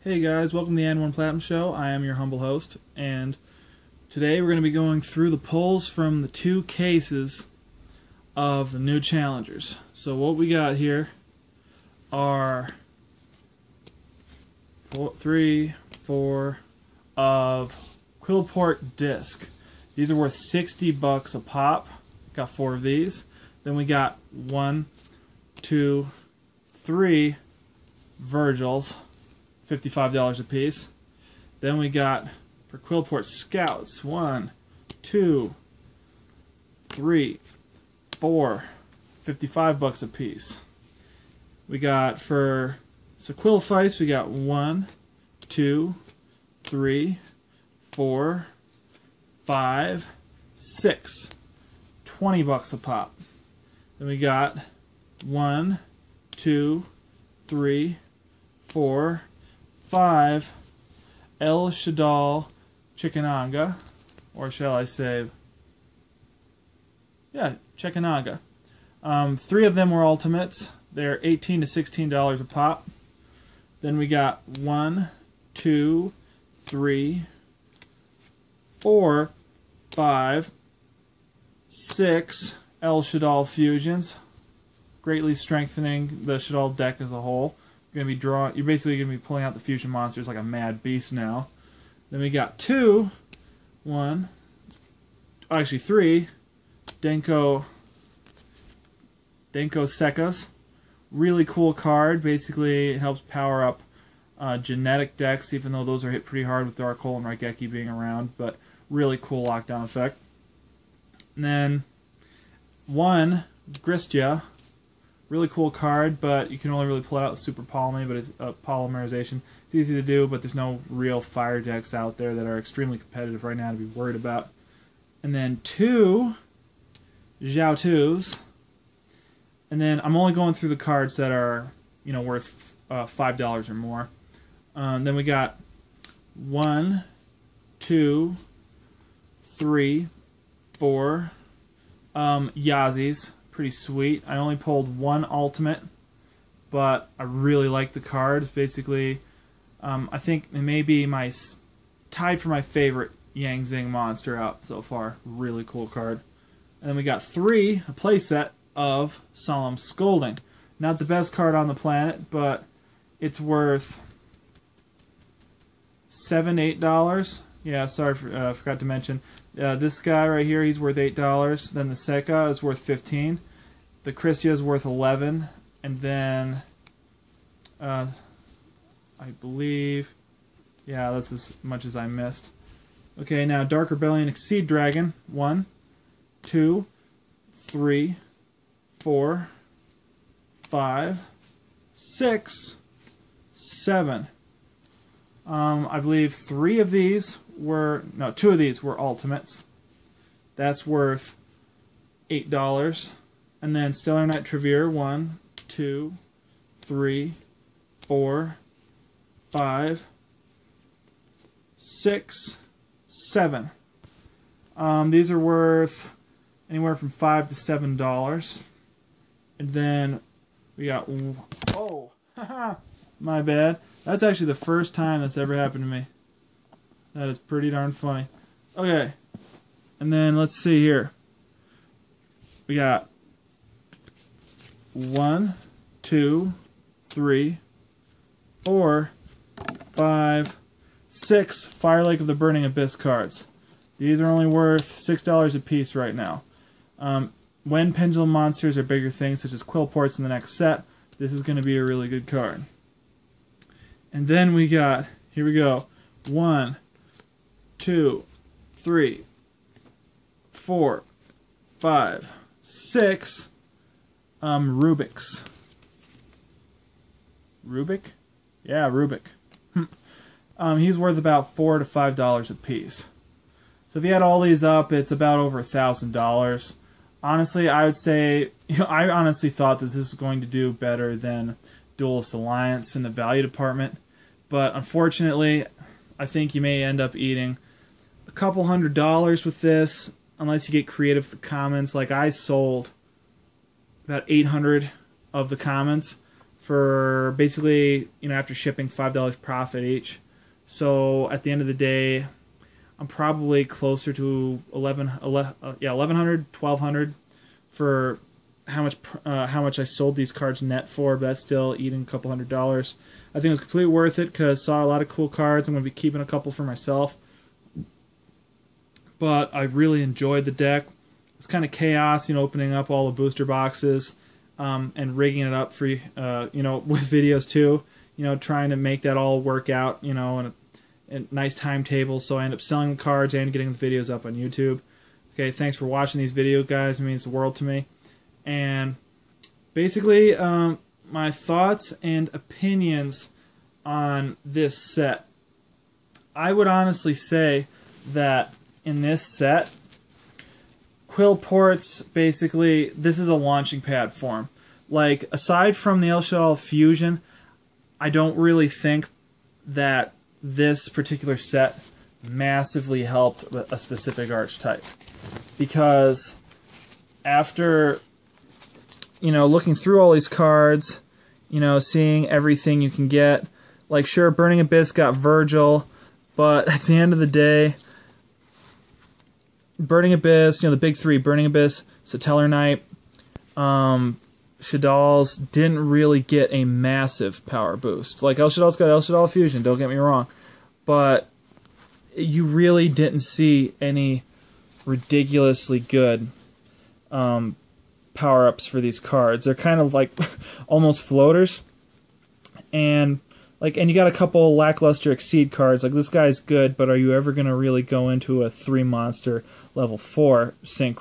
Hey guys, welcome to the N1 Platinum Show. I am your humble host, and today we're going to be going through the pulls from the two cases of the new challengers. So what we got here are three, four of Quillport disc. These are worth $60 a pop. Got four of these. Then we got 1, 2, 3 Virgils. $55 a piece. Then we got for Quillport Scouts 1, 2, 3, 4, $55 a piece. We got for Sequil Fights, we got 1, 2, 3, 4, 5, 6, $20 a pop. Then we got 1, 2, 3, 4, 5 El Shaddol Chickenanga, or shall I say, yeah, Chickenanga. 3 of them were ultimates. They're $18 to $16 a pop. Then we got 1, 2, 3, 4, 5, 6 El Shaddol fusions, greatly strengthening the Shaddol deck as a whole. You're basically going to be pulling out the fusion monsters like a mad beast now. Then we got 3 Denko Sekkas. Really cool card. Basically, it helps power up genetic decks, even though those are hit pretty hard with Dark Hole and Raigeki being around. But really cool lockdown effect. And then 1 Gristia. Really cool card, but you can only really pull it out with Super Polymerization. It's easy to do, but there's no real fire decks out there that are extremely competitive right now to be worried about. And then 2 Zhao-Tus. And then I'm only going through the cards that are, worth $5 or more. Then we got 1, 2, 3, 4 Yazzies. Pretty sweet. I only pulled 1 ultimate, but I really like the card. It's basically, I think it may be tied for my favorite Yang Zing monster out so far. Really cool card. And then we got 3, a playset of Solemn Scolding. Not the best card on the planet, but it's worth $7, $8. Yeah, sorry, forgot to mention. This guy right here, he's worth $8. Then the Sekka is worth $15. The Christia is worth $11. And then, I believe, yeah, that's as much as I missed. Okay, now Dark Rebellion Exceed Dragon. 1, 2, 3, 4, 5, 6, 7. I believe 2 of these were ultimates. That's worth $8. And then Stellar Knight Trevere, 1, 2, 3, 4, 5, 6, 7. These are worth anywhere from $5 to $7. And then we got, oh, my bad. That's actually the first time that's ever happened to me. That is pretty darn funny. Okay. And then let's see here. We got 1, 2, 3, 4, 5, 6 Fire Lake of the Burning Abyss cards. These are only worth $6 a piece right now. When Pendulum Monsters are bigger things, such as Quillports in the next set, this is going to be a really good card. And then we got, here we go, 1, 2, 3, 4, 5, 6 Rubik's. Rubik? Yeah, Rubik. He's worth about $4 to $5 a piece. So if you add all these up, it's about over $1,000. Honestly, I would say, I honestly thought that this was going to do better than Duelist Alliance in the value department. But unfortunately, I think you may end up eating a couple $100 with this, unless you get creative with the comments. Like, I sold about 800 of the comments for basically, after shipping, $5 profit each. So at the end of the day, I'm probably closer to 1100, 1200 for how much I sold these cards net for, but that's still eating a couple $100. I think it was completely worth it because I saw a lot of cool cards. I'm going to be keeping a couple for myself. But I really enjoyed the deck. It's kind of chaos, opening up all the booster boxes and rigging it up for, with videos too. Trying to make that all work out, in a nice timetable. So I end up selling the cards and getting the videos up on YouTube. Okay, thanks for watching these videos, guys. It means the world to me. And basically, my thoughts and opinions on this set. I would honestly say that in this set, quill ports, basically, this is a launching pad for 'em. Like, aside from the El Shaddol Fusion, I don't really think that this particular set massively helped a specific archetype. Because after, looking through all these cards, seeing everything you can get, like, sure, Burning Abyss got Virgil, but at the end of the day, Burning Abyss, the big three, Burning Abyss, Tellarknight, shaddolls didn't really get a massive power boost. Like, El Shaddol's got El Shaddol Fusion, don't get me wrong, but you really didn't see any ridiculously good power-ups for these cards. They're kind of like almost floaters, and you got a couple lackluster Exceed cards. Like, this guy's good, but are you ever going to really go into a 3-monster level 4 sync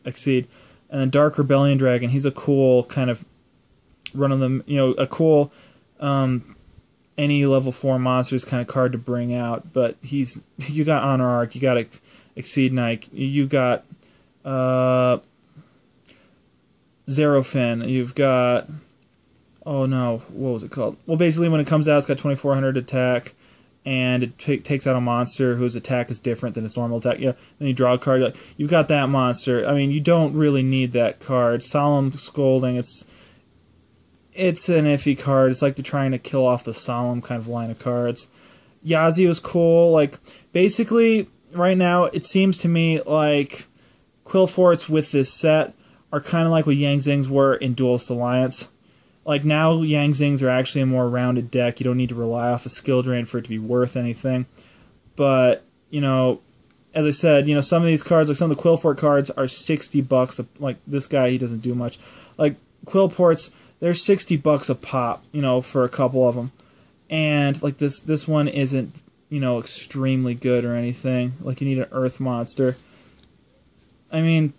Exceed? And then Dark Rebellion Dragon, he's a cool kind of a cool any level 4 monsters kind of card to bring out. But you got Honor Arc, you got Exceed Knight, you got Zerofin, you've got, oh no, what was it called? Well, basically when it comes out, it's got 2400 attack, and it takes out a monster whose attack is different than its normal attack. Yeah, then you draw a card. You've got that monster. I mean, you don't really need that card. Solemn Scolding, it's an iffy card. It's like they're trying to kill off the Solemn kind of line of cards. Yazi was cool. Like, basically, right now, it seems to me like Quill Forts with this set are kind of like what Yang Zings were in Duelist Alliance. Like, now Yang Zings are actually a more rounded deck. You don't need to rely off a skill drain for it to be worth anything. But, as I said, some of these cards, like some of the Quill Fort cards, are $60. Like, this guy, he doesn't do much. Like, Quill Ports, they're $60 a pop, for a couple of them. And, like, this one isn't, extremely good or anything. Like, you need an Earth Monster. I mean,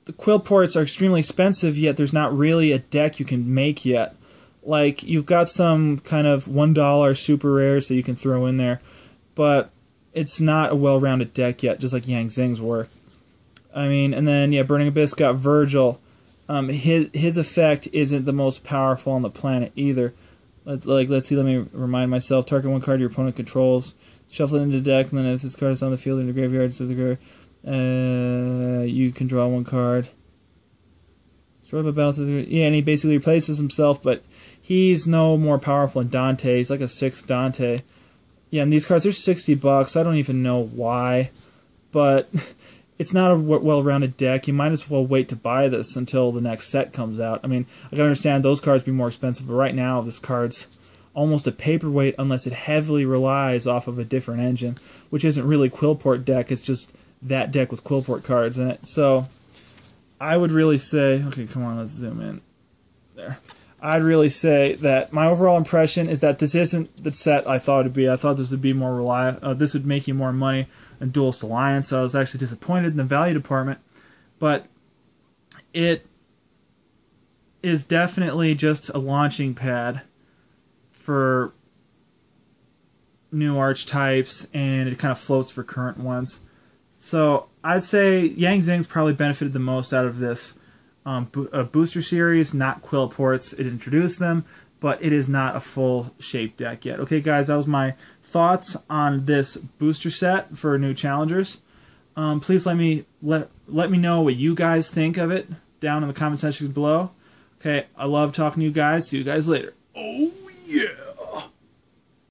the Quill Ports are extremely expensive, yet there's not really a deck you can make yet. Like, you've got some kind of $1 super rares that you can throw in there, but it's not a well-rounded deck yet, just like Yang Zings were. I mean, and then, yeah, Burning Abyss got Virgil. His effect isn't the most powerful on the planet either. Let's see, let me remind myself. Target one card your opponent controls, shuffle it into the deck, and then if this card is on the field in the graveyard, instead of the graveyard, you can draw one card. Destroy by battle. Yeah, and he basically replaces himself, but he's no more powerful than Dante. He's like a 6th Dante. Yeah, and these cards are $60. I don't even know why, but it's not a well-rounded deck. You might as well wait to buy this until the next set comes out. I mean, I can understand those cards be more expensive, but right now this card's almost a paperweight unless it heavily relies off of a different engine, which isn't really Quillport deck. It's just that deck with Quillport cards in it. So I would really say, okay, come on, let's zoom in. There. I'd really say that my overall impression is that this isn't the set I thought it would be. I thought this would be more reliable. This would make you more money than Duelist Alliance, so I was actually disappointed in the value department. But it is definitely just a launching pad for new archetypes, and it kind of floats for current ones. So I'd say Yang Zing's probably benefited the most out of this booster series, not Quill Ports. It introduced them, but it is not a full shape deck yet. Okay, guys, that was my thoughts on this booster set for new challengers. Please let me know what you guys think of it down in the comment section below. Okay, I love talking to you guys. See you guys later.